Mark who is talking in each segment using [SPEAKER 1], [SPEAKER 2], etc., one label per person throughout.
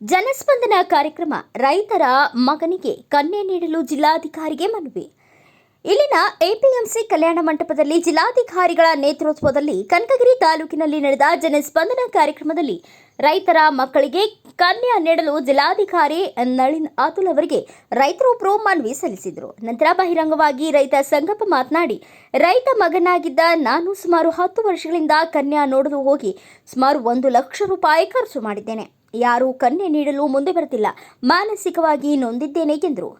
[SPEAKER 1] ಜನಸ್ಪಂದನ ಕಾರ್ಯಕ್ರಮ ರೈತರ ಮಗನಿಗೆ ಕನ್ಯೆ ನೀಡಲು ಜಿಲ್ಲಾಧಿಕಾರಿಗೆ ಮನವಿ. ಇಲ್ಲಿನ ಎಪಿಎಂಸಿ ಕಲ್ಯಾಣ ಮಂಟಪದಲ್ಲಿ ಜಿಲ್ಲಾಧಿಕಾರಿಗಳ ನೇತೃತ್ವದಲ್ಲಿ ಕನಕಗಿರಿ ತಾಲೂಕಿನಲ್ಲಿ ನಡೆದ ಜನಸ್ಪಂದನ ಕಾರ್ಯಕ್ರಮದಲ್ಲಿ ರೈತರ ಮಕ್ಕಳಿಗೆ ಕನ್ಯೆ ನೀಡಲು ಜಿಲ್ಲಾಧಿಕಾರಿ ನಳಿನ್ ಅತುಲ್ ಅವರಿಗೆ ರೈತರೊಬ್ಬರು ಮನವಿ ಸಲ್ಲಿಸಿದರು. ನಂತರ ಬಹಿರಂಗವಾಗಿ ರೈತ ಸಂಗಪ್ಪ ಮಾತನಾಡಿ, ರೈತ ಮಗನಾಗಿದ್ದ ನಾನು ಸುಮಾರು 10 ವರ್ಷಗಳಿಂದ ಕನ್ಯಾ ನೋಡಲು ಹೋಗಿ ಸುಮಾರು 1 ಲಕ್ಷ ರೂಪಾಯಿ ಖರ್ಚು ಮಾಡಿದ್ದೇನೆ. ಯಾರೂ ಕನ್ಯೆ ನೀಡಲು ಮುಂದೆ ಬರುತ್ತಿಲ್ಲ. ಮಾನಸಿಕವಾಗಿ ನೊಂದಿದ್ದೇನೆ ಎಂದರು.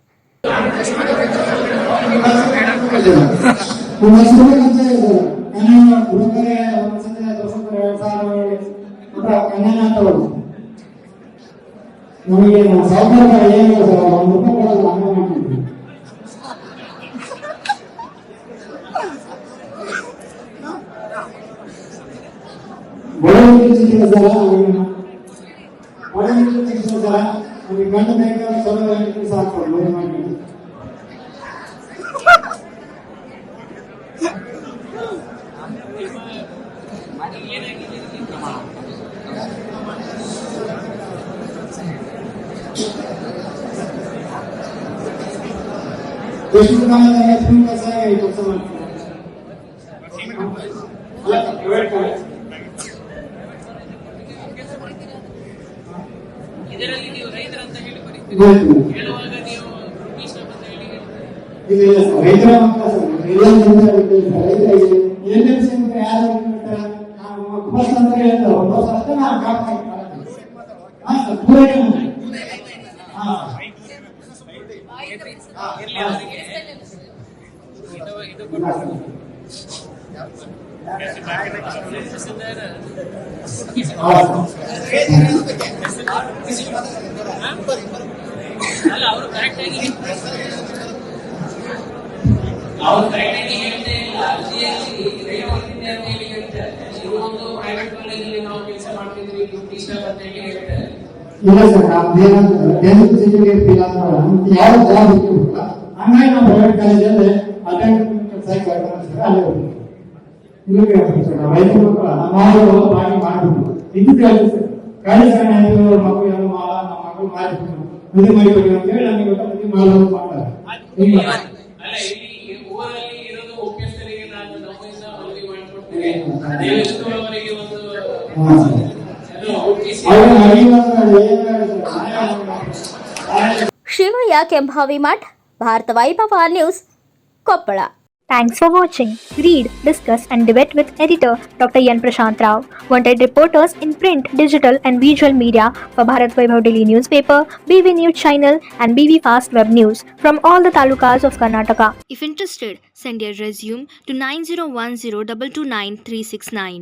[SPEAKER 2] ಇದರಲ್ಲಿ ನೀವು ರೈತರಂತ ಹೇಳಿ ಹೇಳುವಾಗ ನೀವು ರೈತರ ಅಲ್ಲ ಅವರು ಕರೆಕ್ಟ್ ಆಗಿ ಹೇಳ್ತಾ ಇಲ್ಲ. ಒಂದು ಪ್ರೈವೇಟ್ ಕಾಲೇಜಲ್ಲಿ ನಾವು ಕೆಲಸ ಮಾಡ್ತಿದ್ವಿ, ಟೀಚರ್ ಅಂತ ಹೇಳಿ ಹೇಳ್ತಾರೆ.
[SPEAKER 3] ಇಲ್ಲ ಸರ್, ಡೆಂತ್ ಸರ್ಟಿಫಿಕೇಟ್ ಇಲ್ಲ ಅಂತ ಯಾವ ಜಾಬ್ ಇರಲಿಲ್ಲ. ಹಂಗಾಗಿ ನಾವು ಪ್ರೈವೇಟ್ ಕಾಲೇಜಲ್ಲಿ ಅಟೆಂಡೆಂಟ್ ಕೆಲಸ ಮಾಡ್ತಾರೆ. ಅಲ್ಲೇ ಹೋಗ್ತೀವಿ. ಇಲ್ಲಿಗೆ ರೈತ ಮಕ್ಕಳು ನಮ್ಮ ಬಾಗಿ ಮಾಡ್ಬಿಟ್ಟು ಇದ್ದು ಕಾಲೇಜ್ ಮಕ್ಕಳು ಎಲ್ಲ ನಮ್ಮ ಮಕ್ಕಳು ಮಾಡಿಬಿಟ್ಟು ಮದುವೆ ಮಾಡಿಬಿಟ್ಟು ಅಂತ ಹೇಳಿ ನಮಗೆ ಮದುವೆ ಮಾಡೋದು ಮಾಡ್ತಾರೆ.
[SPEAKER 2] ಅಲ್ಲ, ಇಲ್ಲಿ ಊರಲ್ಲಿ ಇರೋದು ಒಪ್ಪಿಸ್ತರಿಗೆ ನಾನು ನಮ್ಮಿಂದ ಮದುವೆ ಮಾಡಿಕೊಡ್ತೇನೆ. ಅವರಿಗೆ ಒಂದು
[SPEAKER 1] ಶಿವಯ್ಯ ಕೆಂಭಾವಿ ಮಠ್, ಭಾರತ ವೈಭವ news, Koppal.
[SPEAKER 4] Thanks for watching. Read, discuss and debate with editor Dr. Yan Prashant Rao. Wanted reporters in print, digital and visual media for Bharat Vaibhav Daily Newspaper, BV News Channel and BV Fast Web News from all the talukas of Karnataka. If interested, send your resume to 9010229369.